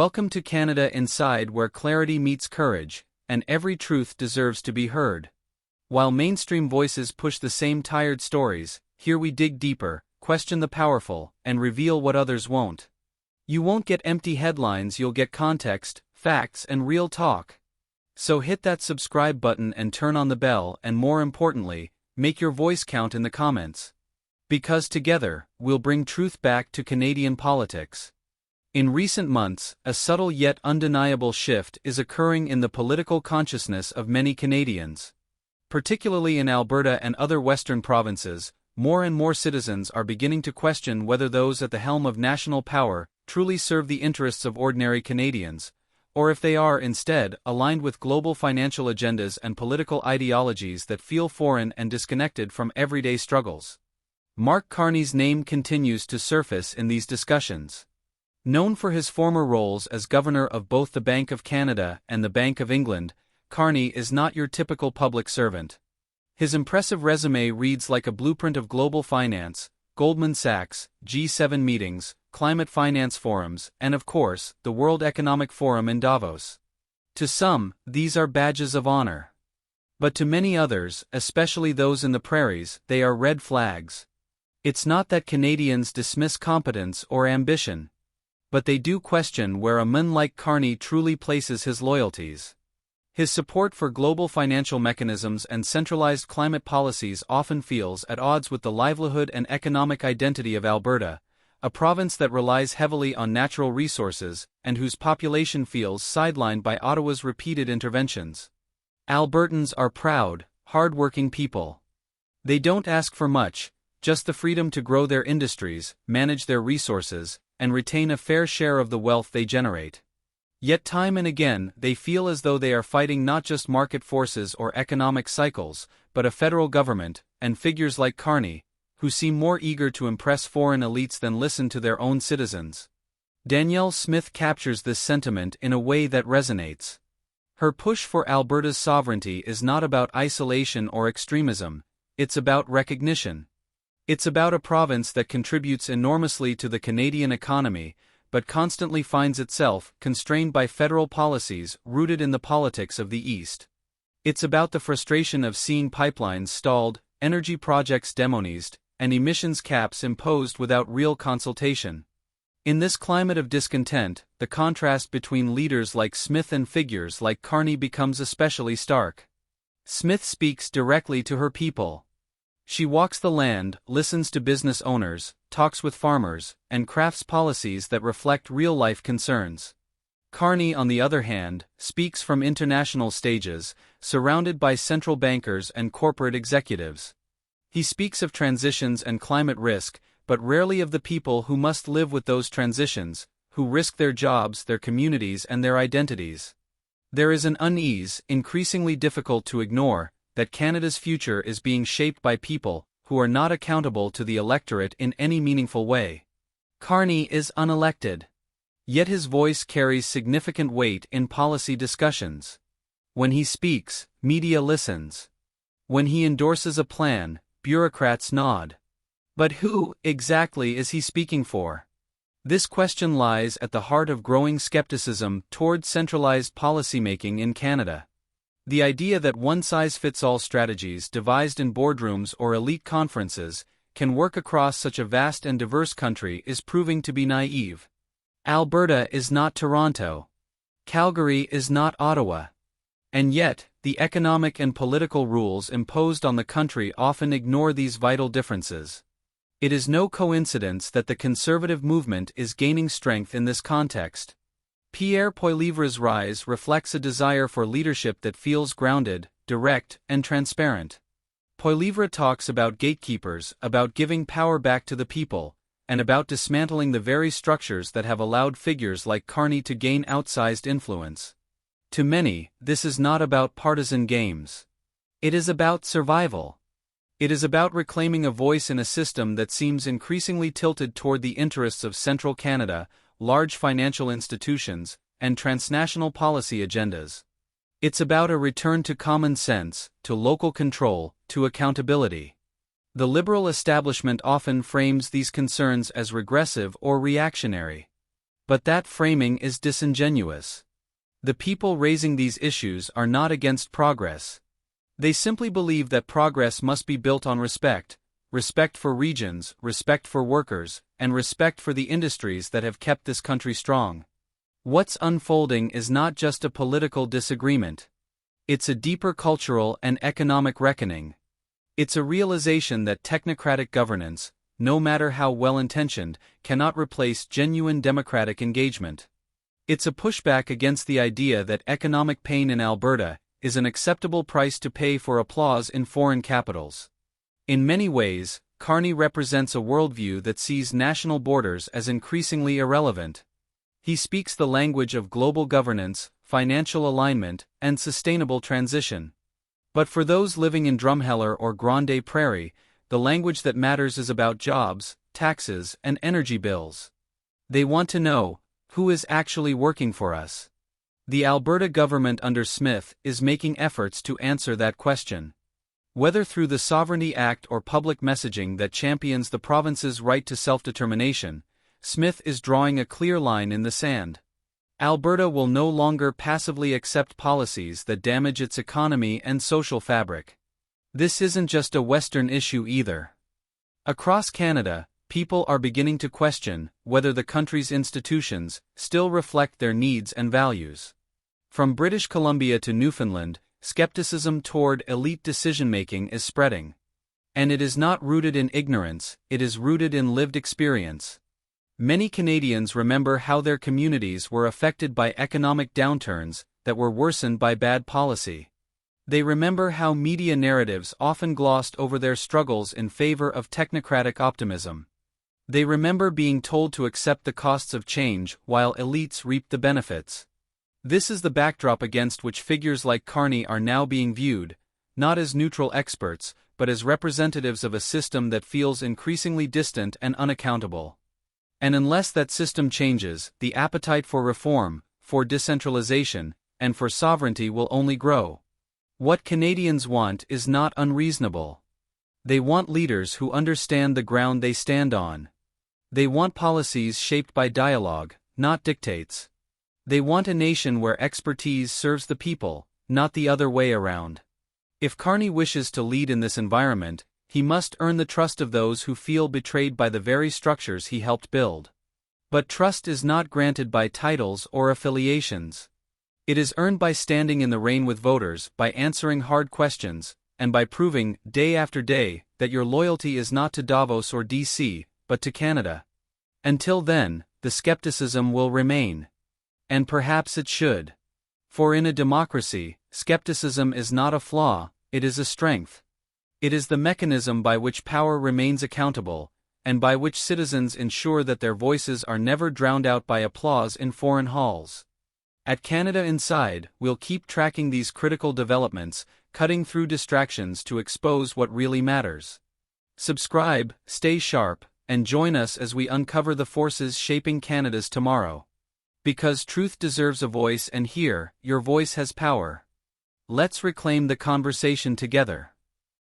Welcome to Canada Inside, where clarity meets courage, and every truth deserves to be heard. While mainstream voices push the same tired stories, here we dig deeper, question the powerful, and reveal what others won't. You won't get empty headlines, you'll get context, facts, and real talk. So hit that subscribe button and turn on the bell, and more importantly, make your voice count in the comments. Because together, we'll bring truth back to Canadian politics. In recent months, a subtle yet undeniable shift is occurring in the political consciousness of many Canadians. Particularly in Alberta and other Western provinces, more and more citizens are beginning to question whether those at the helm of national power truly serve the interests of ordinary Canadians, or if they are instead aligned with global financial agendas and political ideologies that feel foreign and disconnected from everyday struggles. Mark Carney's name continues to surface in these discussions. Known for his former roles as governor of both the Bank of Canada and the Bank of England, Carney is not your typical public servant. His impressive resume reads like a blueprint of global finance, Goldman Sachs, G7 meetings, climate finance forums, and of course, the World Economic Forum in Davos. To some, these are badges of honor. But to many others, especially those in the prairies, they are red flags. It's not that Canadians dismiss competence or ambition, but they do question where a man like Carney truly places his loyalties. His support for global financial mechanisms and centralized climate policies often feels at odds with the livelihood and economic identity of Alberta, a province that relies heavily on natural resources and whose population feels sidelined by Ottawa's repeated interventions. Albertans are proud, hard-working people. They don't ask for much, just the freedom to grow their industries, manage their resources, and retain a fair share of the wealth they generate. Yet time and again, they feel as though they are fighting not just market forces or economic cycles, but a federal government, and figures like Carney, who seem more eager to impress foreign elites than listen to their own citizens. Danielle Smith captures this sentiment in a way that resonates. Her push for Alberta's sovereignty is not about isolation or extremism, it's about recognition. It's about a province that contributes enormously to the Canadian economy, but constantly finds itself constrained by federal policies rooted in the politics of the East. It's about the frustration of seeing pipelines stalled, energy projects demonized, and emissions caps imposed without real consultation. In this climate of discontent, the contrast between leaders like Smith and figures like Carney becomes especially stark. Smith speaks directly to her people. She walks the land, listens to business owners, talks with farmers, and crafts policies that reflect real-life concerns. Carney, on the other hand, speaks from international stages, surrounded by central bankers and corporate executives. He speaks of transitions and climate risk, but rarely of the people who must live with those transitions, who risk their jobs, their communities, and their identities. There is an unease, increasingly difficult to ignore, that Canada's future is being shaped by people who are not accountable to the electorate in any meaningful way. Carney is unelected. Yet his voice carries significant weight in policy discussions. When he speaks, media listens. When he endorses a plan, bureaucrats nod. But who, exactly, is he speaking for? This question lies at the heart of growing skepticism toward centralized policymaking in Canada. The idea that one-size-fits-all strategies devised in boardrooms or elite conferences can work across such a vast and diverse country is proving to be naive. Alberta is not Toronto. Calgary is not Ottawa. And yet, the economic and political rules imposed on the country often ignore these vital differences. It is no coincidence that the conservative movement is gaining strength in this context. Pierre Poilievre's rise reflects a desire for leadership that feels grounded, direct, and transparent. Poilievre talks about gatekeepers, about giving power back to the people, and about dismantling the very structures that have allowed figures like Carney to gain outsized influence. To many, this is not about partisan games. It is about survival. It is about reclaiming a voice in a system that seems increasingly tilted toward the interests of central Canada, large financial institutions, and transnational policy agendas. It's about a return to common sense, to local control, to accountability. The liberal establishment often frames these concerns as regressive or reactionary. But that framing is disingenuous. The people raising these issues are not against progress. They simply believe that progress must be built on respect for regions, respect for workers, and respect for the industries that have kept this country strong. What's unfolding is not just a political disagreement. It's a deeper cultural and economic reckoning. It's a realization that technocratic governance, no matter how well-intentioned, cannot replace genuine democratic engagement. It's a pushback against the idea that economic pain in Alberta is an acceptable price to pay for applause in foreign capitals. In many ways, Carney represents a worldview that sees national borders as increasingly irrelevant. He speaks the language of global governance, financial alignment, and sustainable transition. But for those living in Drumheller or Grande Prairie, the language that matters is about jobs, taxes, and energy bills. They want to know, who is actually working for us? The Alberta government under Smith is making efforts to answer that question. Whether through the Sovereignty Act or public messaging that champions the province's right to self-determination, Smith is drawing a clear line in the sand. Alberta will no longer passively accept policies that damage its economy and social fabric. This isn't just a Western issue either. Across Canada, people are beginning to question whether the country's institutions still reflect their needs and values. From British Columbia to Newfoundland, skepticism toward elite decision-making is spreading. And it is not rooted in ignorance, it is rooted in lived experience. Many Canadians remember how their communities were affected by economic downturns that were worsened by bad policy. They remember how media narratives often glossed over their struggles in favor of technocratic optimism. They remember being told to accept the costs of change while elites reaped the benefits. This is the backdrop against which figures like Carney are now being viewed, not as neutral experts, but as representatives of a system that feels increasingly distant and unaccountable. And unless that system changes, the appetite for reform, for decentralization, and for sovereignty will only grow. What Canadians want is not unreasonable. They want leaders who understand the ground they stand on. They want policies shaped by dialogue, not dictates. They want a nation where expertise serves the people, not the other way around. If Carney wishes to lead in this environment, he must earn the trust of those who feel betrayed by the very structures he helped build. But trust is not granted by titles or affiliations. It is earned by standing in the rain with voters, by answering hard questions, and by proving, day after day, that your loyalty is not to Davos or DC, but to Canada. Until then, the skepticism will remain. And perhaps it should. For in a democracy, skepticism is not a flaw, it is a strength. It is the mechanism by which power remains accountable, and by which citizens ensure that their voices are never drowned out by applause in foreign halls. At Canada Inside, we'll keep tracking these critical developments, cutting through distractions to expose what really matters. Subscribe, stay sharp, and join us as we uncover the forces shaping Canada's tomorrow. Because truth deserves a voice, and here, your voice has power. Let's reclaim the conversation together.